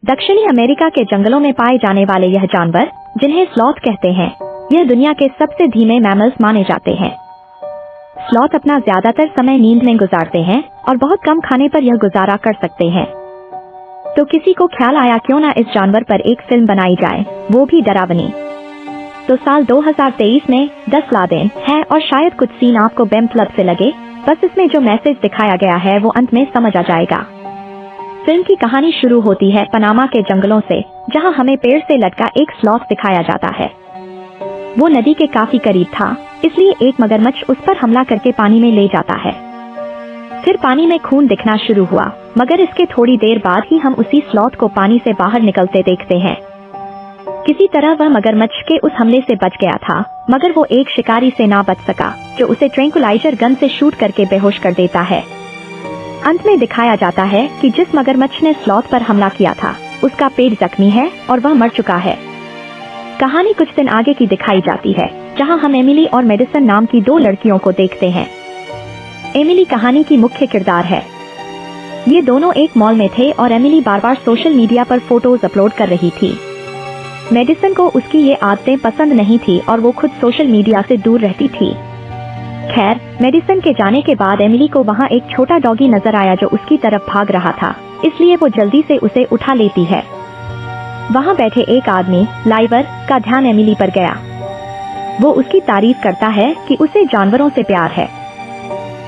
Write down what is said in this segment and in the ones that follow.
दक्षिणी अमेरिका के जंगलों में पाए जाने वाले यह जानवर, जिन्हें स्लॉथ कहते हैं, यह दुनिया के सबसे धीमे मैमल्स माने जाते हैं। स्लॉथ अपना ज्यादातर समय नींद में गुजारते हैं और बहुत कम खाने पर यह गुजारा कर सकते हैं। तो किसी को ख्याल आया क्यों ना इस जानवर पर एक फिल्म बनाई जाए, वो भी डरावनी। तो साल 2023 में 10 लादेन है और शायद कुछ सीन आपको बेम क्लब से लगे, बस इसमें जो मैसेज दिखाया गया है वो अंत में समझ आ जाएगा। फिल्म की कहानी शुरू होती है पनामा के जंगलों से, जहां हमें पेड़ से लटका एक स्लॉथ दिखाया जाता है। वो नदी के काफी करीब था, इसलिए एक मगरमच्छ उस पर हमला करके पानी में ले जाता है। फिर पानी में खून दिखना शुरू हुआ, मगर इसके थोड़ी देर बाद ही हम उसी स्लॉथ को पानी से बाहर निकलते देखते हैं। किसी तरह वह मगरमच्छ के उस हमले से बच गया था, मगर वो एक शिकारी से ना बच सका, जो उसे ट्रैंकुलाइजर गन से शूट करके बेहोश कर देता है। अंत में दिखाया जाता है कि जिस मगरमच्छ ने स्लॉथ पर हमला किया था, उसका पेट जख्मी है और वह मर चुका है। कहानी कुछ दिन आगे की दिखाई जाती है, जहां हम एमिली और मेडिसन नाम की दो लड़कियों को देखते हैं। एमिली कहानी की मुख्य किरदार है। ये दोनों एक मॉल में थे और एमिली बार बार सोशल मीडिया पर फोटोज अपलोड कर रही थी। मेडिसन को उसकी ये आदतें पसंद नहीं थी और वो खुद सोशल मीडिया से दूर रहती थी। खैर, मेडिसन के जाने के बाद एमिली को वहाँ एक छोटा डॉगी नजर आया जो उसकी तरफ भाग रहा था, इसलिए वो जल्दी से उसे उठा लेती है। वहाँ बैठे एक आदमी, लाइवर, का ध्यान एमिली पर गया। वो उसकी तारीफ करता है कि उसे जानवरों से प्यार है।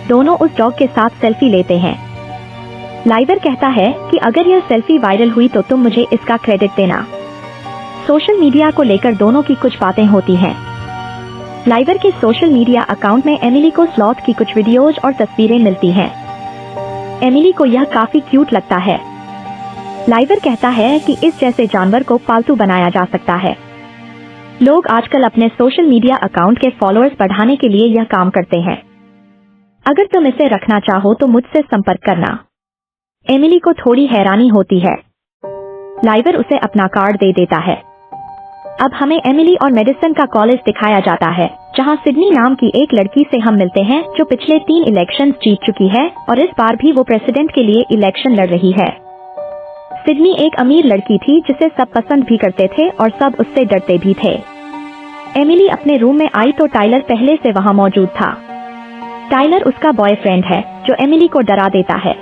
दोनों उस डॉग के साथ सेल्फी लेते हैं। लाइवर कहता है कि अगर यह सेल्फी वायरल हुई तो तुम मुझे इसका क्रेडिट देना। सोशल मीडिया को लेकर दोनों की कुछ बातें होती हैं। लाइवर के सोशल मीडिया अकाउंट में एमिली को स्लॉथ की कुछ वीडियोज और तस्वीरें मिलती हैं। एमिली को यह काफी क्यूट लगता है। लाइवर कहता है कि इस जैसे जानवर को पालतू बनाया जा सकता है। लोग आजकल अपने सोशल मीडिया अकाउंट के फॉलोअर्स बढ़ाने के लिए यह काम करते हैं। अगर तुम इसे रखना चाहो तो मुझसे संपर्क करना। एमिली को थोड़ी हैरानी होती है। लाइवर उसे अपना कार्ड दे देता है। अब हमें एमिली और मेडिसन का कॉलेज दिखाया जाता है, जहां सिडनी नाम की एक लड़की से हम मिलते हैं जो पिछले 3 इलेक्शंस जीत चुकी है और इस बार भी वो प्रेसिडेंट के लिए इलेक्शन लड़ रही है। सिडनी एक अमीर लड़की थी जिसे सब पसंद भी करते थे और सब उससे डरते भी थे। एमिली अपने रूम में आई तो टाइलर पहले से वहाँ मौजूद था। टाइलर उसका बॉयफ्रेंड है जो एमिली को डरा देता है।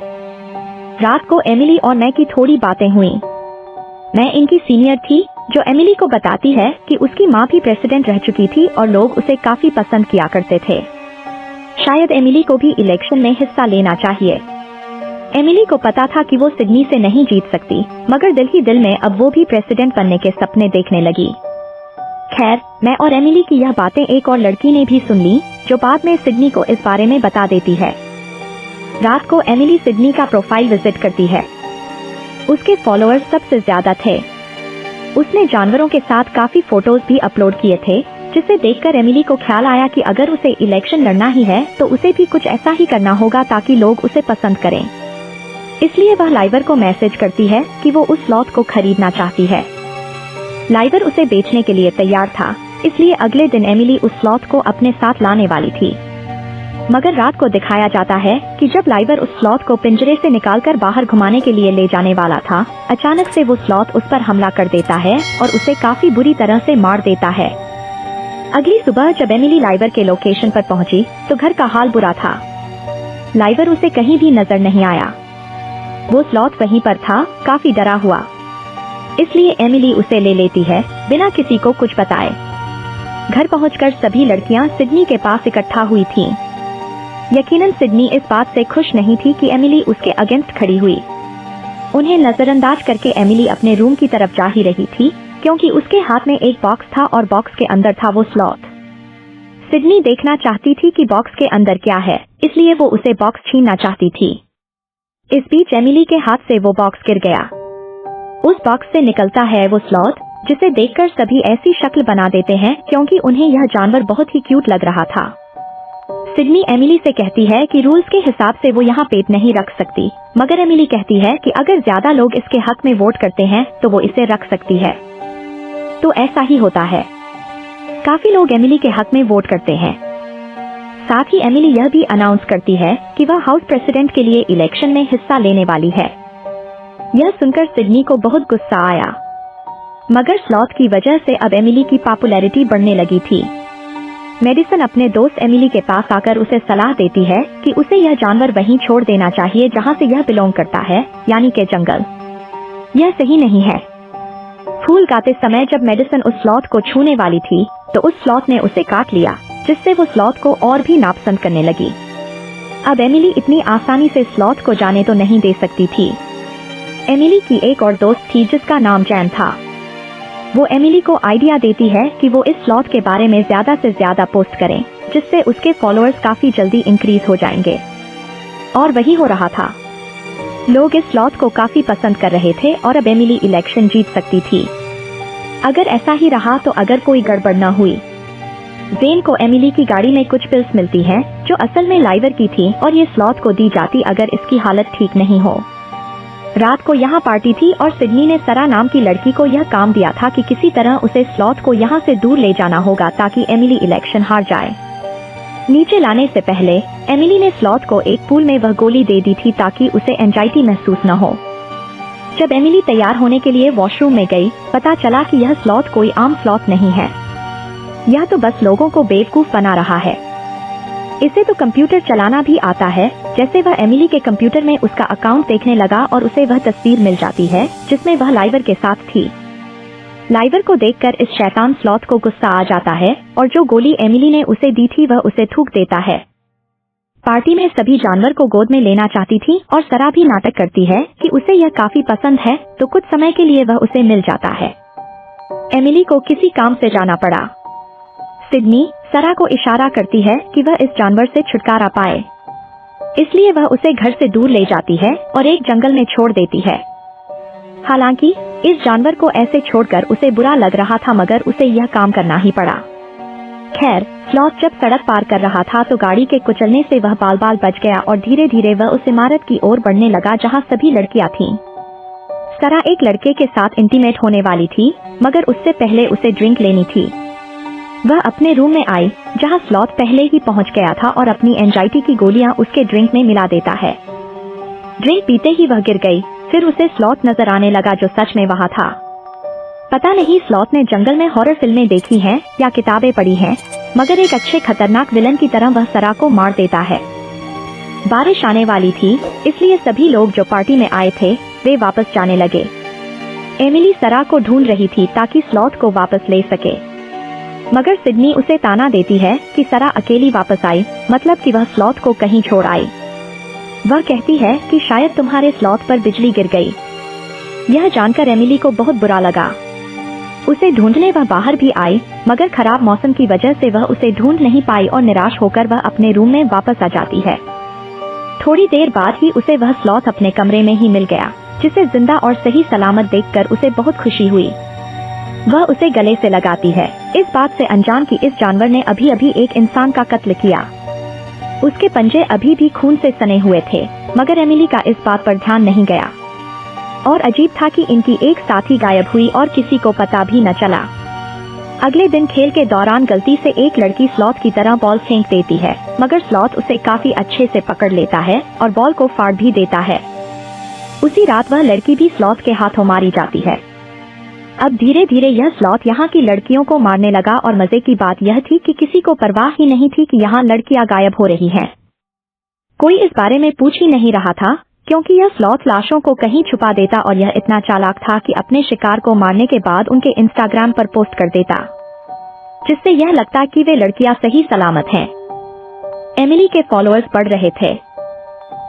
रात को एमिली और मैं की थोड़ी बातें हुई। मैं इनकी सीनियर थी, जो एमिली को बताती है कि उसकी माँ भी प्रेसिडेंट रह चुकी थी और लोग उसे काफी पसंद किया करते थे। शायद एमिली को भी इलेक्शन में हिस्सा लेना चाहिए। एमिली को पता था कि वो सिडनी से नहीं जीत सकती, मगर दिल ही दिल में अब वो भी प्रेसिडेंट बनने के सपने देखने लगी। खैर, मैं और एमिली की यह बातें एक और लड़की ने भी सुन ली, जो बाद में सिडनी को इस बारे में बता देती है। रात को एमिली सिडनी का प्रोफाइल विजिट करती है। उसके फॉलोअर्स सबसे ज्यादा थे। उसने जानवरों के साथ काफी फोटोज भी अपलोड किए थे, जिसे देखकर एमिली को ख्याल आया कि अगर उसे इलेक्शन लड़ना ही है तो उसे भी कुछ ऐसा ही करना होगा ताकि लोग उसे पसंद करें। इसलिए वह लाइवर को मैसेज करती है कि वो उस स्लॉथ को खरीदना चाहती है। लाइवर उसे बेचने के लिए तैयार था, इसलिए अगले दिन एमिली उस स्लॉथ को अपने साथ लाने वाली थी। मगर रात को दिखाया जाता है कि जब लाइवर उस स्लॉथ को पिंजरे से निकालकर बाहर घुमाने के लिए ले जाने वाला था, अचानक से वो स्लॉथ उस पर हमला कर देता है और उसे काफी बुरी तरह से मार देता है। अगली सुबह जब एमिली लाइवर के लोकेशन पर पहुंची तो घर का हाल बुरा था। लाइवर उसे कहीं भी नजर नहीं आया। वो स्लॉथ वहीं पर था, काफी डरा हुआ। इसलिए एमिली उसे ले लेती है बिना किसी को कुछ बताए। घर पहुंचकर सभी लड़कियां सिडनी के पास इकट्ठा हुई थीं। यकीनन सिडनी इस बात से खुश नहीं थी कि एमिली उसके अगेंस्ट खड़ी हुई। उन्हें नजरअंदाज करके एमिली अपने रूम की तरफ जा ही रही थी, क्योंकि उसके हाथ में एक बॉक्स था और बॉक्स के अंदर था वो स्लॉथ। सिडनी देखना चाहती थी कि बॉक्स के अंदर क्या है, इसलिए वो उसे बॉक्स छीनना चाहती थी। इस बीच एमिली के हाथ से वो बॉक्स गिर गया। उस बॉक्स से निकलता है वो स्लॉथ, जिसे देखकर सभी ऐसी शक्ल बना देते हैं क्योंकि उन्हें यह जानवर बहुत ही क्यूट लग रहा था। सिडनी एमिली से कहती है कि रूल्स के हिसाब से वो यहाँ पेट नहीं रख सकती, मगर एमिली कहती है कि अगर ज्यादा लोग इसके हक में वोट करते हैं तो वो इसे रख सकती है। तो ऐसा ही होता है। काफी लोग एमिली के हक में वोट करते हैं। साथ ही एमिली यह भी अनाउंस करती है कि वह हाउस प्रेसिडेंट के लिए इलेक्शन में हिस्सा लेने वाली है। यह सुनकर सिडनी को बहुत गुस्सा आया, मगर स्लॉथ की वजह से अब एमिली की पॉपुलैरिटी बढ़ने लगी थी। मेडिसन अपने दोस्त एमिली के पास आकर उसे सलाह देती है कि उसे यह जानवर वहीं छोड़ देना चाहिए जहां से यह बिलोंग करता है, यानी कि जंगल। यह सही नहीं है। फूल गाते समय जब मेडिसन उस स्लॉथ को छूने वाली थी तो उस स्लॉथ ने उसे काट लिया, जिससे वो स्लॉथ को और भी नापसंद करने लगी। अब एमिली इतनी आसानी से स्लॉथ को जाने तो नहीं दे सकती थी। एमिली की एक और दोस्त थी जिसका नाम जैन था। वो एमिली को आइडिया देती है कि वो इस स्लॉथ के बारे में ज्यादा से ज्यादा पोस्ट करें, जिससे उसके फॉलोअर्स काफी जल्दी इंक्रीज हो जाएंगे। और वही हो रहा था। लोग इस स्लॉथ को काफी पसंद कर रहे थे और अब एमिली इलेक्शन जीत सकती थी। अगर ऐसा ही रहा तो अगर कोई गड़बड़ न हुई। जेन को एमिली की गाड़ी में कुछ पिल्स मिलती हैं जो असल में लाइवर की थी और ये स्लॉथ को दी जाती अगर इसकी हालत ठीक नहीं हो। रात को यहाँ पार्टी थी और सिडनी ने सरा नाम की लड़की को यह काम दिया था कि किसी तरह उसे स्लॉथ को यहाँ से दूर ले जाना होगा ताकि एमिली इलेक्शन हार जाए। नीचे लाने से पहले एमिली ने स्लॉथ को एक पूल में वह गोली दे दी थी ताकि उसे एंजाइटी महसूस न हो। जब एमिली तैयार होने के लिए वॉशरूम में गई, पता चला कि यह स्लॉथ कोई आम स्लॉथ नहीं है। यह तो बस लोगों को बेवकूफ बना रहा है। इसे तो कंप्यूटर चलाना भी आता है। जैसे वह एमिली के कंप्यूटर में उसका अकाउंट देखने लगा और उसे वह तस्वीर मिल जाती है जिसमें वह लाइवर के साथ थी। लाइवर को देखकर इस शैतान स्लॉथ को गुस्सा आ जाता है और जो गोली एमिली ने उसे दी थी वह उसे थूक देता है। पार्टी में सभी जानवर को गोद में लेना चाहती थी और सरा भी नाटक करती है कि उसे यह काफी पसंद है, तो कुछ समय के लिए वह उसे मिल जाता है। एमिली को किसी काम से जाना पड़ा। सिडनी सरा को इशारा करती है कि वह इस जानवर से छुटकारा पाए, इसलिए वह उसे घर से दूर ले जाती है और एक जंगल में छोड़ देती है। हालांकि इस जानवर को ऐसे छोड़कर उसे बुरा लग रहा था, मगर उसे यह काम करना ही पड़ा। खैर, स्लॉथ जब सड़क पार कर रहा था तो गाड़ी के कुचलने से वह बाल बाल बच गया और धीरे धीरे वह उस इमारत की ओर बढ़ने लगा जहां सभी लड़कियां थीं। सरा एक लड़के के साथ इंटीमेट होने वाली थी, मगर उससे पहले उसे ड्रिंक लेनी थी। वह अपने रूम में आई जहां स्लॉथ पहले ही पहुंच गया था और अपनी एंजाइटी की गोलियां उसके ड्रिंक में मिला देता है। ड्रिंक पीते ही वह गिर गई। फिर उसे स्लॉथ नजर आने लगा जो सच में वहां था। पता नहीं स्लॉथ ने जंगल में हॉरर फिल्में देखी हैं या किताबें पढ़ी हैं, मगर एक अच्छे खतरनाक विलन की तरह वह सरा को मार देता है। बारिश आने वाली थी, इसलिए सभी लोग जो पार्टी में आए थे वे वापस जाने लगे। एमिली सरा को ढूंढ रही थी ताकि स्लॉथ को वापस ले सके, मगर सिडनी उसे ताना देती है कि सरा अकेली वापस आई, मतलब कि वह स्लॉथ को कहीं छोड़ आई। वह कहती है कि शायद तुम्हारे स्लॉथ पर बिजली गिर गई। यह जानकर एमिली को बहुत बुरा लगा। उसे ढूंढने वह बाहर भी आई, मगर खराब मौसम की वजह से वह उसे ढूंढ नहीं पाई और निराश होकर वह अपने रूम में वापस आ जाती है। थोड़ी देर बाद ही उसे वह स्लॉथ अपने कमरे में ही मिल गया, जिसे जिंदा और सही सलामत देखकर उसे बहुत खुशी हुई। वह उसे गले से लगाती है, इस बात से अनजान कि इस जानवर ने अभी अभी एक इंसान का कत्ल किया। उसके पंजे अभी भी खून से सने हुए थे, मगर एमिली का इस बात पर ध्यान नहीं गया। और अजीब था कि इनकी एक साथी गायब हुई और किसी को पता भी न चला। अगले दिन खेल के दौरान गलती से एक लड़की स्लॉथ की तरह बॉल फेंक देती है, मगर स्लॉथ उसे काफी अच्छे से पकड़ लेता है और बॉल को फाड़ भी देता है। उसी रात वह लड़की भी स्लॉथ के हाथों मारी जाती है। अब धीरे धीरे यह स्लॉथ यहाँ की लड़कियों को मारने लगा और मजे की बात यह थी कि किसी को परवाह ही नहीं थी कि यहाँ लड़कियां गायब हो रही हैं। कोई इस बारे में पूछ ही नहीं रहा था, क्योंकि यह स्लॉथ लाशों को कहीं छुपा देता और यह इतना चालाक था कि अपने शिकार को मारने के बाद उनके इंस्टाग्राम पर पोस्ट कर देता, जिससे यह लगता कि वे लड़कियां सही सलामत हैं। एमिली के फॉलोअर्स बढ़ रहे थे।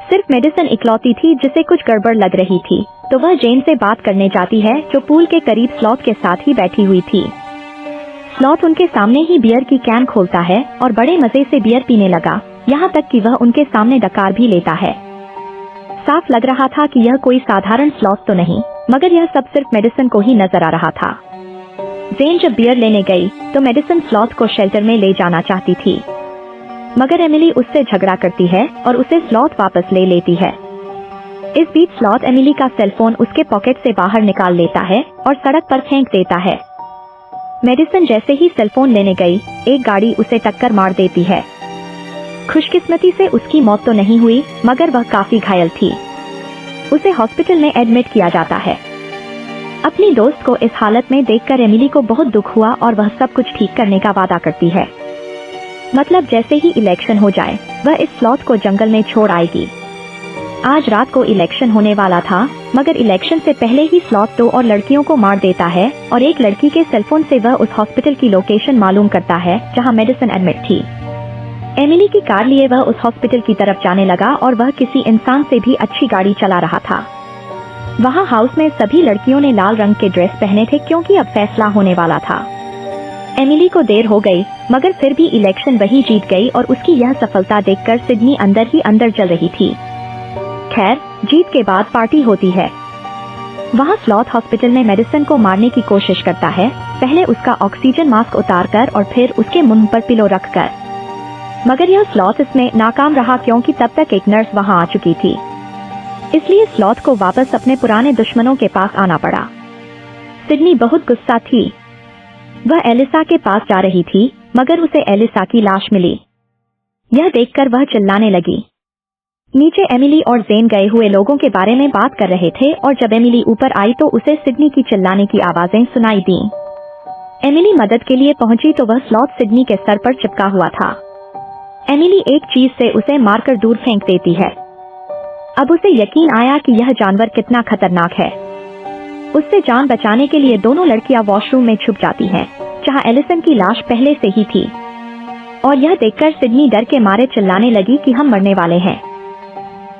सिर्फ मेडिसन इकलौती थी जिसे कुछ गड़बड़ लग रही थी, तो वह जेन से बात करने जाती है जो पूल के करीब स्लॉथ के साथ ही बैठी हुई थी। स्लॉथ उनके सामने ही बियर की कैन खोलता है और बड़े मजे से बियर पीने लगा, यहाँ तक कि वह उनके सामने डकार भी लेता है। साफ लग रहा था कि यह कोई साधारण स्लॉथ तो नहीं, मगर यह सब सिर्फ मेडिसन को ही नजर आ रहा था। जेन जब बियर लेने गई तो मेडिसन स्लॉथ को शेल्टर में ले जाना चाहती थी, मगर एमिली उससे झगड़ा करती है और उसे स्लॉथ वापस ले लेती है। इस बीच स्लॉथ एमिली का सेलफोन उसके पॉकेट से बाहर निकाल लेता है और सड़क पर फेंक देता है। मेडिसन जैसे ही सेलफोन लेने गई, एक गाड़ी उसे टक्कर मार देती है। खुशकिस्मती से उसकी मौत तो नहीं हुई, मगर वह काफी घायल थी। उसे हॉस्पिटल में एडमिट किया जाता है। अपनी दोस्त को इस हालत में देखकर एमिली को बहुत दुख हुआ और वह सब कुछ ठीक करने का वादा करती है। मतलब जैसे ही इलेक्शन हो जाए वह इस स्लॉथ को जंगल में छोड़ आएगी। आज रात को इलेक्शन होने वाला था, मगर इलेक्शन से पहले ही स्लॉथ 2 और लड़कियों को मार देता है और एक लड़की के सेलफोन से वह उस हॉस्पिटल की लोकेशन मालूम करता है जहां मेडिसन एडमिट थी। एमिली की कार लिए वह उस हॉस्पिटल की तरफ जाने लगा और वह किसी इंसान से भी अच्छी गाड़ी चला रहा था। वहां हाउस में सभी लड़कियों ने लाल रंग के ड्रेस पहने थे क्योंकि अब फैसला होने वाला था। एमिली को देर हो गई, मगर फिर भी इलेक्शन वही जीत गई और उसकी यह सफलता देखकर सिडनी अंदर ही अंदर जल रही थी। खैर, जीत के बाद पार्टी होती है। वहाँ स्लॉथ हॉस्पिटल में मेडिसन को मारने की कोशिश करता है, पहले उसका ऑक्सीजन मास्क उतारकर और फिर उसके मुंह पर पिलो रखकर। मगर यह स्लॉथ इसमें नाकाम रहा क्योंकि तब तक एक नर्स वहाँ आ चुकी थी। इसलिए स्लॉथ को वापस अपने पुराने दुश्मनों के पास आना पड़ा। सिडनी बहुत गुस्सा थी। वह एलिसा के पास जा रही थी, मगर उसे एलिसा की लाश मिली। यह देखकर वह चिल्लाने लगी। नीचे एमिली और जेन गए हुए लोगों के बारे में बात कर रहे थे और जब एमिली ऊपर आई तो उसे सिडनी की चिल्लाने की आवाजें सुनाई दी। एमिली मदद के लिए पहुंची तो वह स्लॉथ सिडनी के सर पर चिपका हुआ था। एमिली एक चीज से उसे मारकर दूर फेंक देती है। अब उसे यकीन आया कि यह जानवर कितना खतरनाक है। उससे जान बचाने के लिए दोनों लड़कियां वॉशरूम में छुप जाती हैं, जहां एलिसन की लाश पहले से ही थी। और यह देखकर सिडनी डर के मारे चिल्लाने लगी कि हम मरने वाले हैं।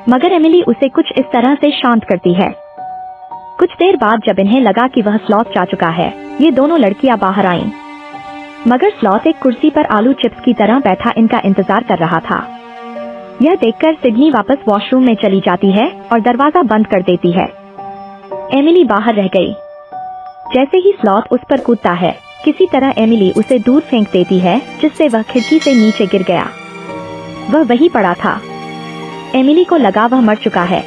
मगर एमिली उसे कुछ इस तरह से शांत करती है। कुछ देर बाद जब इन्हें लगा कि वह स्लॉथ जा चुका है, ये दोनों लड़कियां बाहर आईं। मगर स्लॉथ एक कुर्सी पर आलू चिप्स की तरह बैठा इनका इंतजार कर रहा था। यह देखकर सिडनी वापस वॉशरूम में चली जाती है और दरवाजा बंद कर देती है। एमिली बाहर रह गई। जैसे ही स्लॉथ उस पर कूदता है, किसी तरह एमिली उसे दूर फेंक देती है, जिससे वह खिड़की से नीचे गिर गया। वह वहीं पड़ा था। एमिली को लगा वह मर चुका है।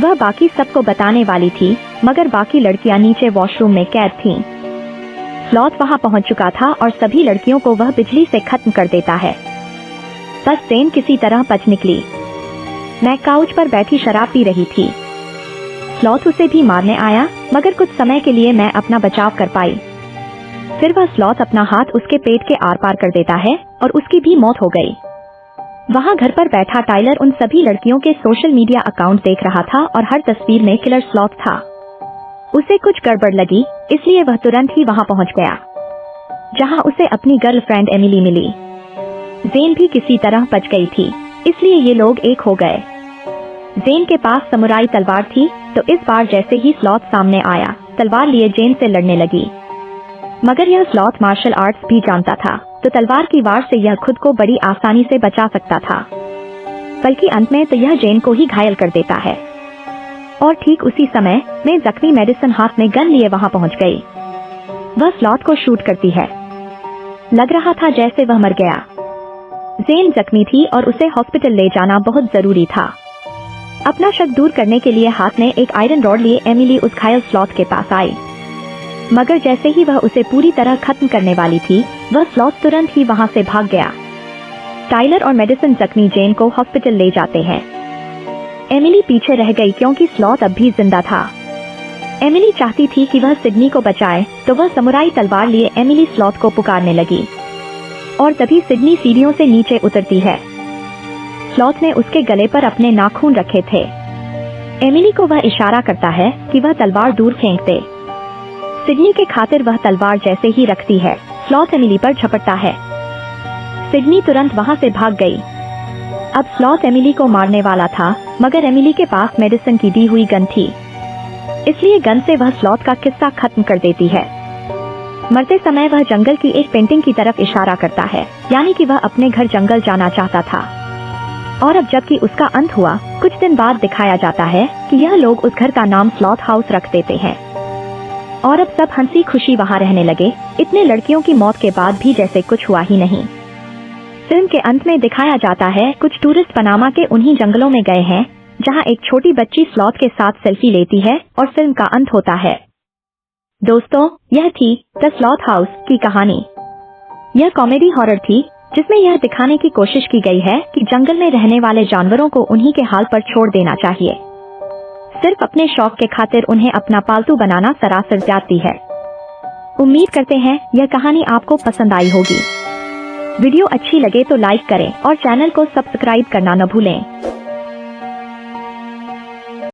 वह बाकी सबको बताने वाली थी, मगर बाकी लड़कियां नीचे वॉशरूम में कैद थीं। स्लॉथ वहां पहुंच चुका था और सभी लड़कियों को वह बिजली से खत्म कर देता है। बस जेन किसी तरह बच निकली। मैं काउच पर बैठी शराब पी रही थी। स्लॉथ उसे भी मारने आया, मगर कुछ समय के लिए मैं अपना बचाव कर पाई। फिर वह स्लॉथ अपना हाथ उसके पेट के आर पार कर देता है और उसकी भी मौत हो गई। वहाँ घर पर बैठा टाइलर उन सभी लड़कियों के सोशल मीडिया अकाउंट देख रहा था और हर तस्वीर में किलर स्लॉथ था। उसे कुछ गड़बड़ लगी, इसलिए वह तुरंत ही वहाँ पहुँच गया, जहाँ उसे अपनी गर्लफ्रेंड एमिली मिली। जेन भी किसी तरह बच गई थी, इसलिए ये लोग एक हो गए। जेन के पास समुराई तलवार थी, तो इस बार जैसे ही स्लॉथ सामने आया, तलवार लिए जेन से लड़ने लगी। मगर यह स्लॉथ मार्शल आर्ट्स भी जानता था, तो तलवार की वार से यह खुद को बड़ी आसानी से बचा सकता था। बल्कि अंत में तो यह जेन को ही घायल कर देता है। और ठीक उसी समय में जख्मी मेडिसन हाथ में गन लिए वहां पहुंच गई। वह स्लॉथ को शूट करती है। लग रहा था जैसे वह मर गया। जेन जख्मी थी और उसे हॉस्पिटल ले जाना बहुत जरूरी था। अपना शक दूर करने के लिए हाथ में एक आयरन रॉड लिए एमिली उस घायल स्लॉथ के पास आई। मगर जैसे ही वह उसे पूरी तरह खत्म करने वाली थी, वह स्लॉथ तुरंत ही वहां से भाग गया। टाइलर और मेडिसन जख्मी जेन को हॉस्पिटल ले जाते हैं। एमिली पीछे रह गई क्योंकि स्लॉथ अब भी जिंदा था। एमिली चाहती थी कि वह सिडनी को बचाए, तो वह समुराई तलवार लिए एमिली स्लॉथ को पुकारने लगी। और तभी सिडनी सीढ़ियों से नीचे उतरती है। स्लॉथ ने उसके गले पर अपने नाखून रखे थे। एमिली को वह इशारा करता है कि वह तलवार दूर फेंक दे। सिडनी के खातिर वह तलवार जैसे ही रखती है, स्लॉथ एमिली पर झपटता है। सिडनी तुरंत वहां से भाग गई। अब स्लॉथ एमिली को मारने वाला था, मगर एमिली के पास मेडिसन की दी हुई गन थी, इसलिए गन से वह स्लॉथ का किस्सा खत्म कर देती है। मरते समय वह जंगल की एक पेंटिंग की तरफ इशारा करता है, यानी कि वह अपने घर जंगल जाना चाहता था। और अब जबकि उसका अंत हुआ, कुछ दिन बाद दिखाया जाता है कि यह लोग उस घर का नाम स्लॉथ हाउस रख देते हैं। और अब सब हंसी खुशी वहाँ रहने लगे, इतने लड़कियों की मौत के बाद भी जैसे कुछ हुआ ही नहीं। फिल्म के अंत में दिखाया जाता है कुछ टूरिस्ट पनामा के उन्हीं जंगलों में गए हैं, जहाँ एक छोटी बच्ची स्लॉथ के साथ सेल्फी लेती है और फिल्म का अंत होता है। दोस्तों, यह थी द स्लॉथ हाउस की कहानी। यह कॉमेडी हॉरर थी, जिसमें यह दिखाने की कोशिश की गई है कि जंगल में रहने वाले जानवरों को उन्हीं के हाल पर छोड़ देना चाहिए। सिर्फ अपने शौक के खातिर उन्हें अपना पालतू बनाना सरासर ज्यादती है। उम्मीद करते हैं यह कहानी आपको पसंद आई होगी। वीडियो अच्छी लगे तो लाइक करें और चैनल को सब्सक्राइब करना न भूलें।